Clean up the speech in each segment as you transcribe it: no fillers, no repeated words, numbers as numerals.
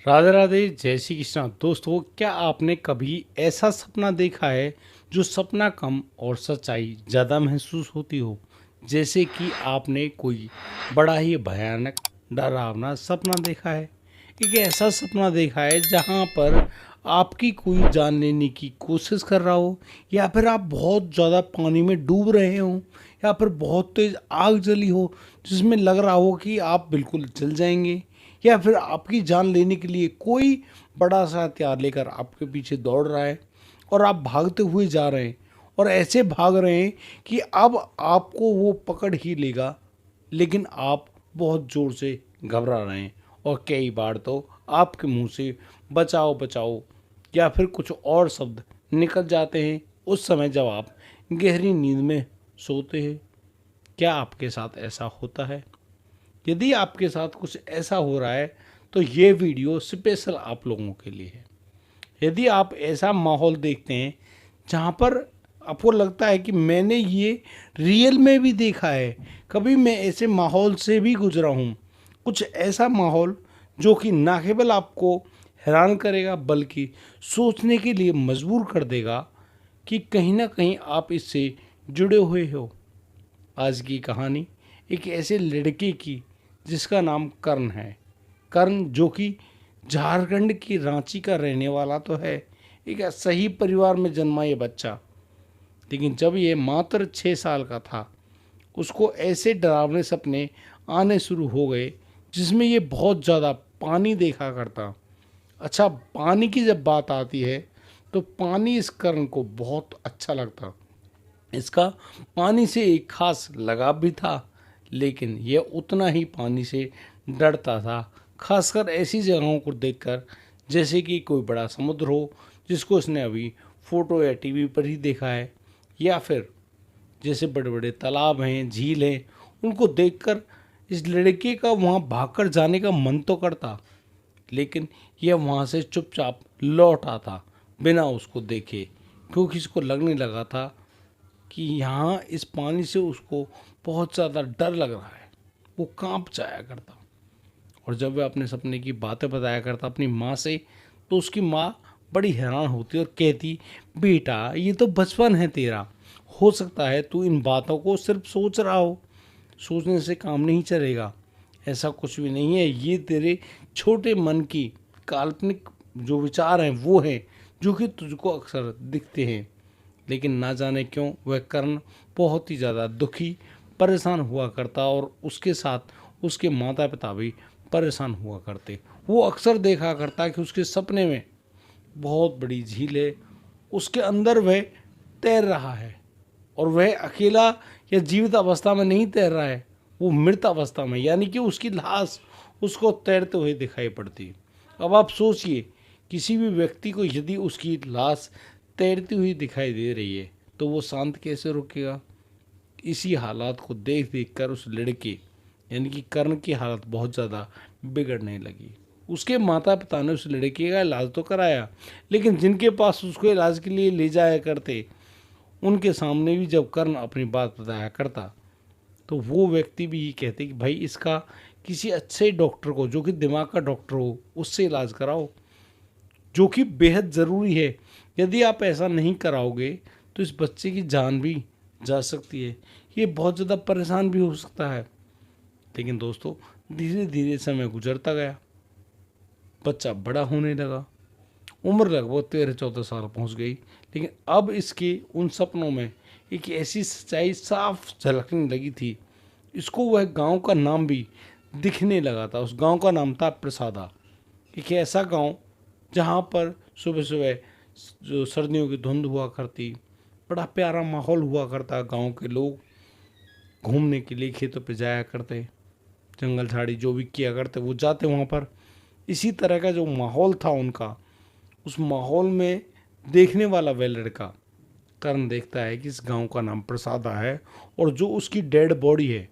राधे राधे, जय श्री कृष्णा। दोस्तों, क्या आपने कभी ऐसा सपना देखा है जो सपना कम और सच्चाई ज़्यादा महसूस होती हो? जैसे कि आपने कोई बड़ा ही भयानक डरावना सपना देखा है। एक ऐसा सपना देखा है जहाँ पर आपकी कोई जान लेने की कोशिश कर रहा हो, या फिर आप बहुत ज़्यादा पानी में डूब रहे हो, या फिर बहुत तेज आग जली हो जिसमें लग रहा हो कि आप बिल्कुल जल जाएंगे, या फिर आपकी जान लेने के लिए कोई बड़ा सा हथियार लेकर आपके पीछे दौड़ रहा है और आप भागते हुए जा रहे हैं और ऐसे भाग रहे हैं कि अब आपको वो पकड़ ही लेगा, लेकिन आप बहुत ज़ोर से घबरा रहे हैं और कई बार तो आपके मुंह से बचाओ बचाओ या फिर कुछ और शब्द निकल जाते हैं उस समय जब आप गहरी नींद में सोते हैं। क्या आपके साथ ऐसा होता है? यदि आपके साथ कुछ ऐसा हो रहा है तो ये वीडियो स्पेशल आप लोगों के लिए है। यदि आप ऐसा माहौल देखते हैं जहाँ पर आपको लगता है कि मैंने ये रियल में भी देखा है, कभी मैं ऐसे माहौल से भी गुजरा हूँ, कुछ ऐसा माहौल जो कि ना केवल आपको हैरान करेगा बल्कि सोचने के लिए मजबूर कर देगा कि कहीं ना कहीं आप इससे जुड़े हुए हो। आज की कहानी एक ऐसे लड़के की जिसका नाम कर्ण है। कर्ण जो कि झारखंड की रांची का रहने वाला तो है, एक सही परिवार में जन्मा ये बच्चा, लेकिन जब ये मात्र 6 साल का था उसको ऐसे डरावने सपने आने शुरू हो गए जिसमें ये बहुत ज़्यादा पानी देखा करता। अच्छा, पानी की जब बात आती है तो पानी इस कर्ण को बहुत अच्छा लगता। इसका पानी से एक खास लगाव भी था, लेकिन यह उतना ही पानी से डरता था, खासकर ऐसी जगहों को देखकर जैसे कि कोई बड़ा समुद्र हो जिसको इसने अभी फोटो या टीवी पर ही देखा है, या फिर जैसे बड़े बड़े तालाब हैं, झील हैं, उनको देखकर इस लड़के का वहाँ भागकर जाने का मन तो करता, लेकिन यह वहाँ से चुपचाप लौट आता बिना उसको देखे, क्योंकि इसको लगने लगा था कि यहाँ इस पानी से उसको बहुत ज़्यादा डर लग रहा है। वो कांप जाया करता। और जब वह अपने सपने की बातें बताया करता अपनी माँ से, तो उसकी माँ बड़ी हैरान होती और कहती, बेटा ये तो बचपन है तेरा, हो सकता है तू इन बातों को सिर्फ सोच रहा हो, सोचने से काम नहीं चलेगा, ऐसा कुछ भी नहीं है, ये तेरे छोटे मन की काल्पनिक जो विचार हैं वो हैं जो कि तुझको अक्सर दिखते हैं। लेकिन ना जाने क्यों वह कर्ण बहुत ही ज़्यादा दुखी परेशान हुआ करता और उसके साथ उसके माता पिता भी परेशान हुआ करते। वो अक्सर देखा करता कि उसके सपने में बहुत बड़ी झील है, उसके अंदर वह तैर रहा है और वह अकेला या जीवित अवस्था में नहीं तैर रहा है, वो मृत अवस्था में, यानी कि उसकी लाश उसको तैरते हुए दिखाई पड़ती। अब आप सोचिए, किसी भी व्यक्ति को यदि उसकी लाश तैरती हुई दिखाई दे रही है तो वो शांत कैसे रुकेगा? इसी हालात को देख देख कर उस लड़के यानी कि कर्ण की हालत बहुत ज़्यादा बिगड़ने लगी। उसके माता पिता ने उस लड़के का इलाज तो कराया, लेकिन जिनके पास उसको इलाज के लिए ले जाया करते उनके सामने भी जब कर्ण अपनी बात बताया करता तो वो व्यक्ति भी ये कहते कि भाई इसका किसी अच्छे डॉक्टर को, जो कि दिमाग का डॉक्टर हो, उससे इलाज कराओ, जो कि बेहद ज़रूरी है। यदि आप ऐसा नहीं कराओगे तो इस बच्चे की जान भी जा सकती है, ये बहुत ज़्यादा परेशान भी हो सकता है। लेकिन दोस्तों, धीरे धीरे समय गुजरता गया, बच्चा बड़ा होने लगा, उम्र लगभग 13-14 साल पहुंच गई, लेकिन अब इसके उन सपनों में एक ऐसी सच्चाई साफ झलकने लगी थी। इसको वह गांव का नाम भी दिखने लगा था। उस गांव का नाम था प्रसादा। एक ऐसा गांव जहां पर सुबह सुबह जो सर्दियों की धुंध हुआ करती, बड़ा प्यारा माहौल हुआ करता, गांव के लोग घूमने के लिए खेतों पे जाया करते, जंगल झाड़ी जो भी किया करते वो जाते वहाँ पर। इसी तरह का जो माहौल था उनका, उस माहौल में देखने वाला वह लड़का कर्ण देखता है कि इस गांव का नाम प्रसादा है और जो उसकी डेड बॉडी है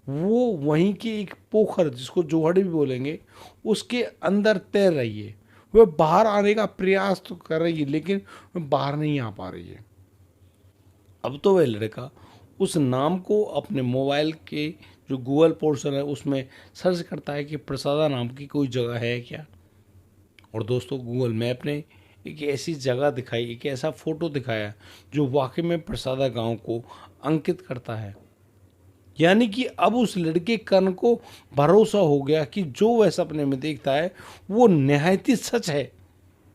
वो वहीं की एक पोखर, जिसको जोहड़ भी बोलेंगे, उसके अंदर तैर रही है। वह बाहर आने का प्रयास तो कर रही है, लेकिन वह बाहर नहीं आ पा रही है। अब तो वह लड़का उस नाम को अपने मोबाइल के जो गूगल पोर्शन है उसमें सर्च करता है कि प्रसादा नाम की कोई जगह है क्या। और दोस्तों गूगल मैप ने एक ऐसी जगह दिखाई, एक ऐसा फोटो दिखाया जो वाकई में प्रसादा गांव को अंकित करता है। यानी कि अब उस लड़के कर्ण को भरोसा हो गया कि जो वह सपने में देखता है वो निहायती सच है,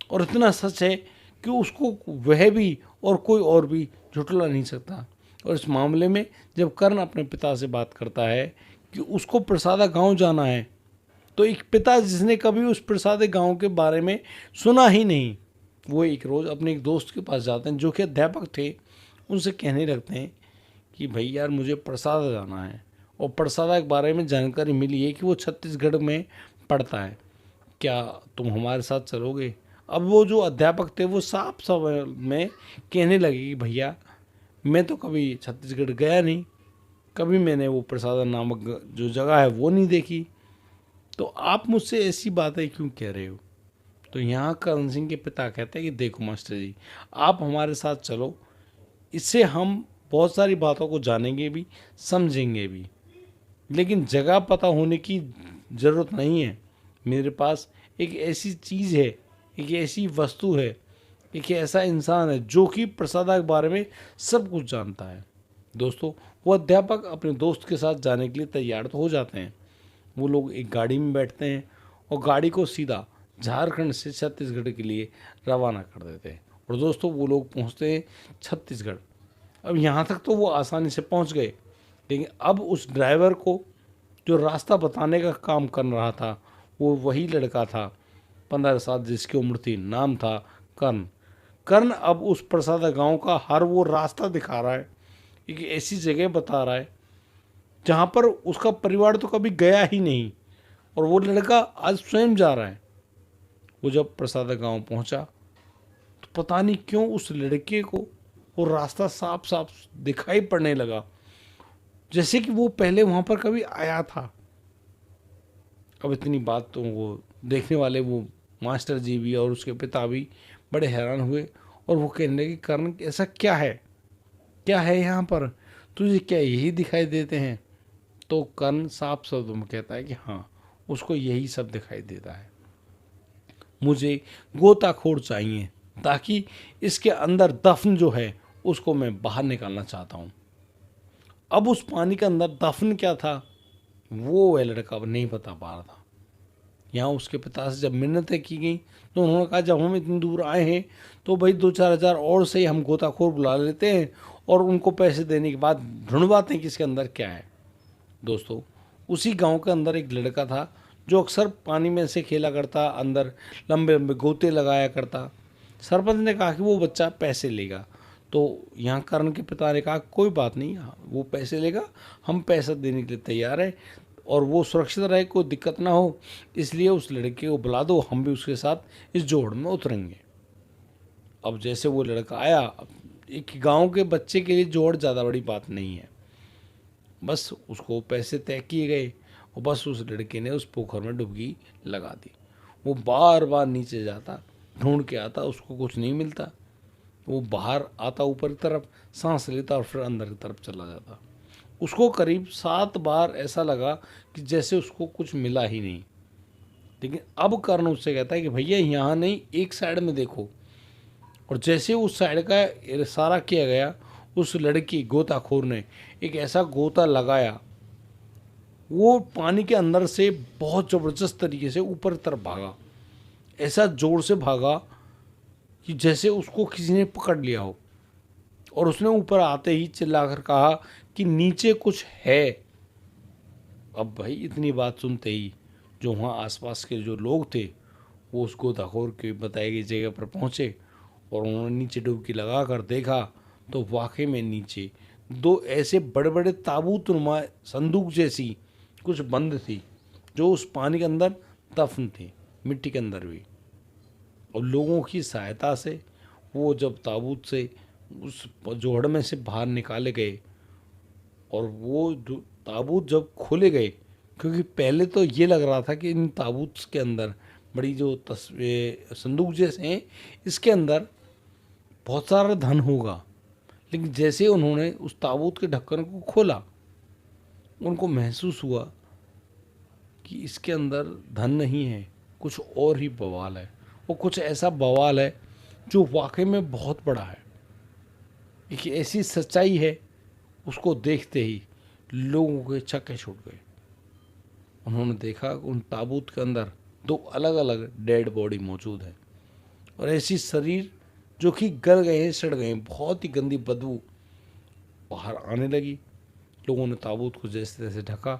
और इतना सच है कि उसको वह भी और कोई और भी झुठला नहीं सकता। और इस मामले में जब कर्ण अपने पिता से बात करता है कि उसको प्रसादा गांव जाना है, तो एक पिता जिसने कभी उस प्रसादे गांव के बारे में सुना ही नहीं, वो एक रोज़ अपने एक दोस्त के पास जाते हैं जो कि अध्यापक थे। उनसे कहने लगते हैं कि भाई यार मुझे प्रसादा जाना है, और प्रसादा के बारे में जानकारी मिली है कि वो छत्तीसगढ़ में पड़ता है, क्या तुम हमारे साथ चलोगे? अब वो जो अध्यापक थे वो साफ साफ में कहने लगे कि भैया मैं तो कभी छत्तीसगढ़ गया नहीं, कभी मैंने वो प्रसादा नामक जो जगह है वो नहीं देखी, तो आप मुझसे ऐसी बातें क्यों कह रहे हो? तो यहाँ करण सिंह के पिता कहते हैं कि देखो मास्टर जी, आप हमारे साथ चलो, इससे हम बहुत सारी बातों को जानेंगे भी, समझेंगे भी, लेकिन जगह पता होने की ज़रूरत नहीं है। मेरे पास एक ऐसी चीज़ है, एक ऐसी वस्तु है, एक ऐसा इंसान है जो कि प्रसादा के बारे में सब कुछ जानता है। दोस्तों वो अध्यापक अपने दोस्त के साथ जाने के लिए तैयार तो हो जाते हैं। वो लोग एक गाड़ी में बैठते हैं और गाड़ी को सीधा झारखंड से छत्तीसगढ़ के लिए रवाना कर देते हैं। और दोस्तों वो लोग पहुंचते हैं छत्तीसगढ़। अब यहाँ तक तो वो आसानी से पहुंच गए, लेकिन अब उस ड्राइवर को जो रास्ता बताने का काम कर रहा था वो वही लड़का था, 15 साल जिसकी उम्र थी, नाम था कर्ण। कर्ण अब उस प्रसादा गांव का हर वो रास्ता दिखा रहा है, एक ऐसी जगह बता रहा है जहाँ पर उसका परिवार तो कभी गया ही नहीं, और वो लड़का आज स्वयं जा रहा है। वो जब प्रसादा गांव पहुंचा तो पता नहीं क्यों उस लड़के को वो रास्ता साफ साफ दिखाई पड़ने लगा, जैसे कि वो पहले वहाँ पर कभी आया था। अब इतनी बात तो वो देखने वाले वो मास्टर जी भी और उसके पिता भी बड़े हैरान हुए, और वो कहने लगे कर्ण ऐसा क्या है, क्या है यहाँ पर, तुझे क्या यही दिखाई देते हैं? तो कर्ण साफ शब्दों में कहता है कि हाँ, उसको यही सब दिखाई देता है। मुझे गोताखोर चाहिए ताकि इसके अंदर दफन जो है उसको मैं बाहर निकालना चाहता हूँ। अब उस पानी के अंदर दफन क्या था वो वह लड़का नहीं बता पा रहा था। यहाँ उसके पिता से जब मिन्नतें की गई तो उन्होंने कहा जब हम इतनी दूर आए हैं तो भाई 2-4 हज़ार और से ही हम गोताखोर बुला लेते हैं और उनको पैसे देने के बाद ढूंढवाते हैं कि इसके अंदर क्या है। दोस्तों उसी गांव के अंदर एक लड़का था जो अक्सर पानी में से खेला करता, अंदर लंबे लंबे गोते लगाया करता। सरपंच ने कहा कि वो बच्चा पैसे लेगा, तो यहाँ कर्ण के पिता ने कहा कोई बात नहीं, वो पैसे लेगा, हम पैसा देने के लिए तैयार है, और वो सुरक्षित रहे, कोई दिक्कत ना हो, इसलिए उस लड़के को बुला दो, हम भी उसके साथ इस जोड़ में उतरेंगे। अब जैसे वो लड़का आया, एक गांव के बच्चे के लिए जोड़ ज़्यादा बड़ी बात नहीं है, बस उसको पैसे तय किए गए और बस उस लड़के ने उस पोखर में डुबकी लगा दी। वो बार बार नीचे जाता, ढूंढ के आता, उसको कुछ नहीं मिलता। वो बाहर आता ऊपर की तरफ, सांस लेता और फिर अंदर की तरफ चला जाता। उसको करीब 7 बार ऐसा लगा कि जैसे उसको कुछ मिला ही नहीं। लेकिन अब कर्ण उससे कहता है कि भैया यहाँ नहीं, एक साइड में देखो। और जैसे उस साइड का इशारा किया गया, उस लड़की गोताखोर ने एक ऐसा गोता लगाया, वो पानी के अंदर से बहुत ज़बरदस्त तरीके से ऊपर तरफ भागा, ऐसा जोर से भागा कि जैसे उसको किसी ने पकड़ लिया हो, और उसने ऊपर आते ही चिल्लाकर कहा कि नीचे कुछ है। अब भाई इतनी बात सुनते ही जो वहाँ आसपास के जो लोग थे वो उस गोताखोर के बताई गई जगह पर पहुँचे, और उन्होंने नीचे डुबकी लगा कर देखा तो वाकई में नीचे 2 ऐसे बड़े बड़े ताबूत नुमा संदूक जैसी कुछ बंद थी जो उस पानी के अंदर दफन थी, मिट्टी के अंदर भी। और लोगों की सहायता से वो जब ताबूत से उस जोहड़ में से बाहर निकाले गए, और वो ताबूत जब खोले गए, क्योंकि पहले तो ये लग रहा था कि इन ताबूत के अंदर बड़ी जो तस्वीर संदूक जैसे हैं इसके अंदर बहुत सारा धन होगा, लेकिन जैसे उन्होंने उस ताबूत के ढक्कन को खोला उनको महसूस हुआ कि इसके अंदर धन नहीं है, कुछ और ही बवाल है। वो कुछ ऐसा बवाल है जो वाकई में बहुत बड़ा है। एक ऐसी सच्चाई है, उसको देखते ही लोगों के छक्के छूट गए। उन्होंने देखा उन ताबूत के अंदर दो अलग अलग डेड बॉडी मौजूद है और ऐसी शरीर जो कि गल गए हैं, सड़ गए हैं, बहुत ही गंदी बदबू बाहर आने लगी। लोगों ने ताबूत को जैसे तैसे ढका,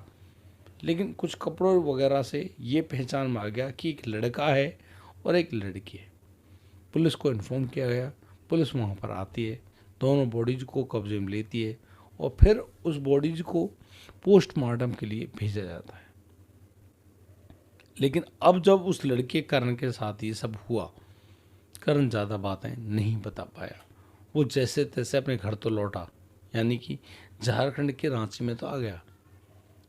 लेकिन कुछ कपड़ों वगैरह से ये पहचान में आ गया कि एक लड़का है और एक लड़की है। पुलिस को इन्फॉर्म किया गया। पुलिस वहाँ पर आती है, दोनों बॉडीज को कब्जे में लेती है और फिर उस बॉडीज को पोस्टमार्टम के लिए भेजा जाता है। लेकिन अब जब उस लड़के करण के साथ ये सब हुआ, करण ज़्यादा बातें नहीं बता पाया। वो जैसे तैसे अपने घर तो लौटा, यानी कि झारखंड के रांची में तो आ गया।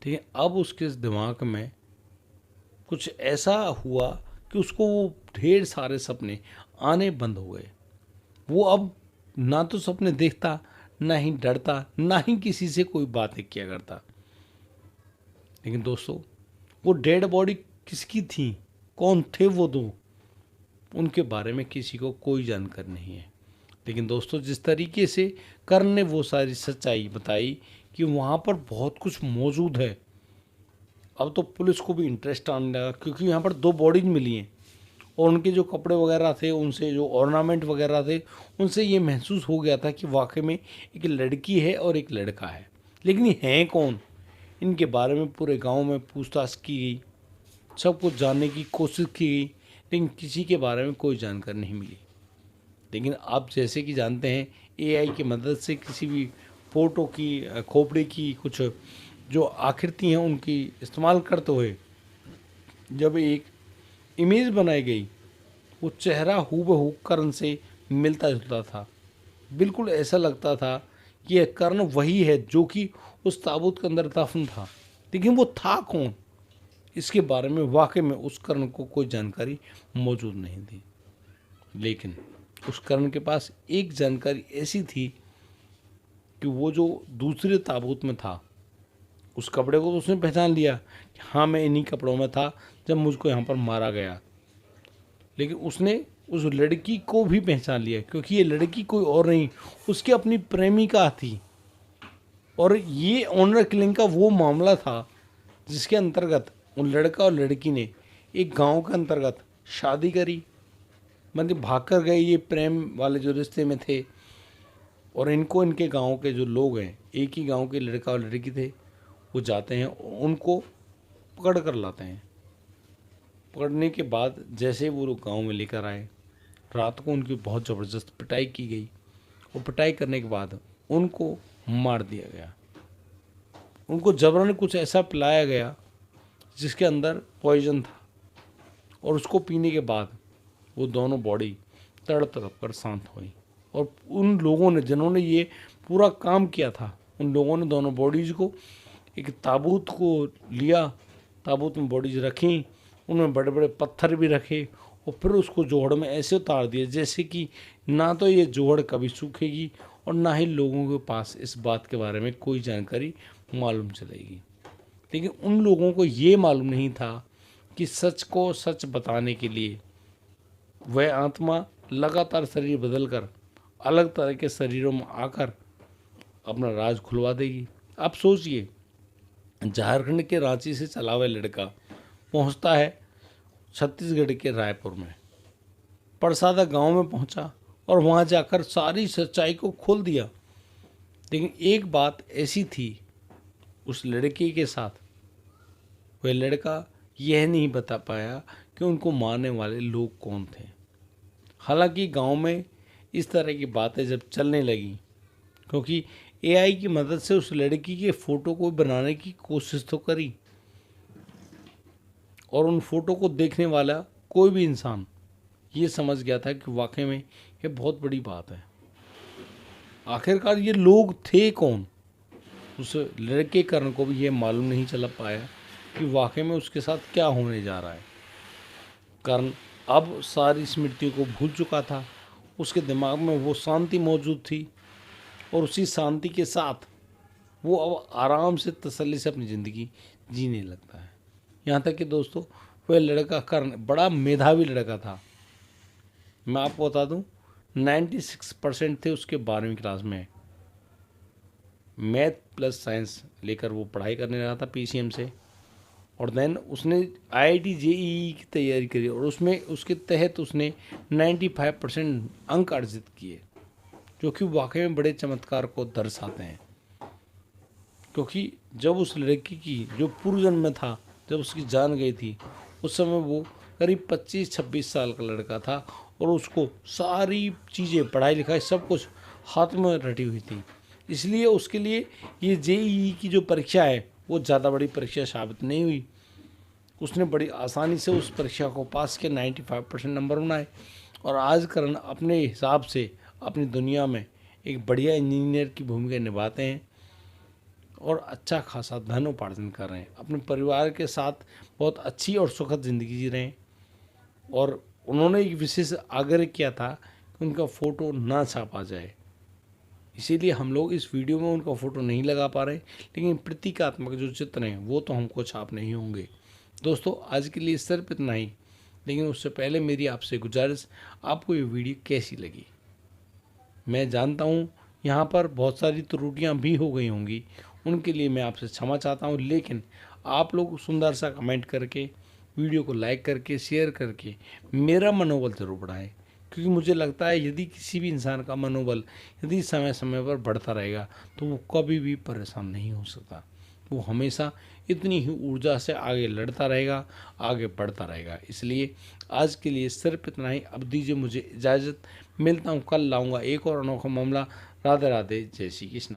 ठीक है, अब उसके दिमाग में कुछ ऐसा हुआ कि उसको वो ढेर सारे सपने आने बंद हो गए। वो अब ना तो सपने देखता, ना ही डरता, ना ही किसी से कोई बातें किया करता। लेकिन दोस्तों, वो डेड बॉडी किसकी थी, कौन थे वो दो, उनके बारे में किसी को कोई जानकारी नहीं है। लेकिन दोस्तों, जिस तरीके से कर्ण ने वो सारी सच्चाई बताई कि वहाँ पर बहुत कुछ मौजूद है, अब तो पुलिस को भी इंटरेस्ट आने लगा, क्योंकि यहाँ पर दो बॉडीज मिली हैं और उनके जो कपड़े वगैरह थे, उनसे जो ऑर्नामेंट वगैरह थे, उनसे ये महसूस हो गया था कि वाकई में एक लड़की है और एक लड़का है। लेकिन ये हैं कौन, इनके बारे में पूरे गांव में पूछताछ की गई, सब कुछ जानने की कोशिश की गई, लेकिन किसी के बारे में कोई जानकारी नहीं मिली। लेकिन आप जैसे कि जानते हैं, एआई की मदद से किसी भी फ़ोटो की, खोपड़ी की कुछ जो आकृति हैं उनकी इस्तेमाल करते हुए जब एक इमेज बनाई गई, वो चेहरा हूबहू कर्ण से मिलता जुलता था। बिल्कुल ऐसा लगता था कि यह कर्ण वही है जो कि उस ताबूत के अंदर दफन था। लेकिन वो था कौन, इसके बारे में वाकई में उस कर्ण को कोई जानकारी मौजूद नहीं थी। लेकिन उस कर्ण के पास एक जानकारी ऐसी थी कि वो जो दूसरे ताबूत में था, उस कपड़े को तो उसने पहचान लिया कि हाँ, मैं इन्हीं कपड़ों में था जब मुझको यहाँ पर मारा गया। लेकिन उसने उस लड़की को भी पहचान लिया, क्योंकि ये लड़की कोई और नहीं, उसकी अपनी प्रेमिका थी। और ये ऑनर किलिंग का वो मामला था जिसके अंतर्गत उन लड़का और लड़की ने एक गांव के अंतर्गत शादी करी। मतलब भाग कर गए ये प्रेम वाले जो रिश्ते में थे, और इनको इनके गांव के जो लोग हैं, एक ही गांव के लड़का और लड़की थे, वो जाते हैं, उनको पकड़ कर लाते हैं। पकड़ने के बाद जैसे वो लोग गाँव में लेकर आए, रात को उनकी बहुत ज़बरदस्त पिटाई की गई और पिटाई करने के बाद उनको मार दिया गया। उनको जबरन कुछ ऐसा पिलाया गया जिसके अंदर पॉइजन था, और उसको पीने के बाद वो दोनों बॉडी तड़प तड़प कर शांत हुई। और उन लोगों ने जिन्होंने ये पूरा काम किया था, उन लोगों ने दोनों बॉडीज़ को एक ताबूत को लिया, ताबूत में बॉडीज रखी, उनमें बड़े बड़े पत्थर भी रखे और फिर उसको जोहड़ में ऐसे उतार दिए जैसे कि ना तो ये जोहड़ कभी सूखेगी और ना ही लोगों के पास इस बात के बारे में कोई जानकारी मालूम चलेगी। लेकिन उन लोगों को ये मालूम नहीं था कि सच को सच बताने के लिए वह आत्मा लगातार शरीर बदलकर अलग तरह के शरीरों में आकर अपना राज खुलवा देगी। आप सोचिए, झारखंड के रांची से चला हुआ लड़का पहुंचता है छत्तीसगढ़ के रायपुर में, परसादा गांव में पहुंचा और वहां जाकर सारी सच्चाई को खोल दिया। लेकिन एक बात ऐसी थी उस लड़के के साथ, वह लड़का यह नहीं बता पाया कि उनको मारने वाले लोग कौन थे। हालांकि गांव में इस तरह की बातें जब चलने लगी, क्योंकि एआई की मदद से उस लड़की के फ़ोटो को बनाने की कोशिश तो करी, और उन फोटो को देखने वाला कोई भी इंसान ये समझ गया था कि वाकई में ये बहुत बड़ी बात है। आखिरकार ये लोग थे कौन, उस लड़के कर्ण को भी ये मालूम नहीं चला पाया कि वाकई में उसके साथ क्या होने जा रहा है। कर्ण अब सारी स्मृतियों को भूल चुका था, उसके दिमाग में वो शांति मौजूद थी, और उसी शांति के साथ वो अब आराम से तसल्ली से अपनी ज़िंदगी जीने लगता है। यहाँ तक कि दोस्तों, वह लड़का कर्ण बड़ा मेधावी लड़का था, मैं आपको बता दूं 96% थे उसके 12वीं क्लास में। मैथ प्लस साइंस लेकर वो पढ़ाई करने लगा था पीसीएम से, और देन उसने आईआईटी जेईई की तैयारी करी और उसमें उसके तहत उसने 95% अंक अर्जित किए, जो कि वाकई में बड़े चमत्कार को दर्शाते हैं। क्योंकि जब उस लड़की की जो पूर्व जन्म में था, जब उसकी जान गई थी, उस समय वो करीब 25-26 साल का लड़का था और उसको सारी चीज़ें, पढ़ाई लिखाई सब कुछ हाथ में रटी हुई थी। इसलिए उसके लिए ये जेईई की जो परीक्षा है वो ज़्यादा बड़ी परीक्षा साबित नहीं हुई। उसने बड़ी आसानी से उस परीक्षा को पास किया, 95% नंबर बनाए, और आज करण अपने हिसाब से अपनी दुनिया में एक बढ़िया इंजीनियर की भूमिका निभाते हैं और अच्छा खासा धन उपार्जन कर रहे हैं। अपने परिवार के साथ बहुत अच्छी और सुखद ज़िंदगी जी रहे हैं। और उन्होंने एक विशेष आग्रह किया था कि उनका फ़ोटो ना छापा जाए, इसीलिए हम लोग इस वीडियो में उनका फ़ोटो नहीं लगा पा रहे, लेकिन प्रतीकात्मक जो चित्र हैं वो तो हमको छापने ही होंगे। दोस्तों, आज के लिए सिर्फ इतना ही, लेकिन उससे पहले मेरी आपसे गुजारिश, आपको ये वीडियो कैसी लगी? मैं जानता हूँ यहाँ पर बहुत सारी त्रुटियाँ भी हो गई होंगी, उनके लिए मैं आपसे क्षमा चाहता हूँ, लेकिन आप लोग सुंदर सा कमेंट करके, वीडियो को लाइक करके, शेयर करके मेरा मनोबल ज़रूर बढ़ाएं। क्योंकि मुझे लगता है यदि किसी भी इंसान का मनोबल यदि समय समय पर बढ़ता रहेगा तो वो कभी भी परेशान नहीं हो सकता। वो हमेशा इतनी ही ऊर्जा से आगे लड़ता रहेगा, आगे बढ़ता रहेगा। इसलिए आज के लिए सिर्फ इतना ही। अब दीजिए मुझे इजाज़त, मिलता हूँ, कल लाऊंगा एक और अनोखा मामला। राधे राधे, जय श्री कृष्ण।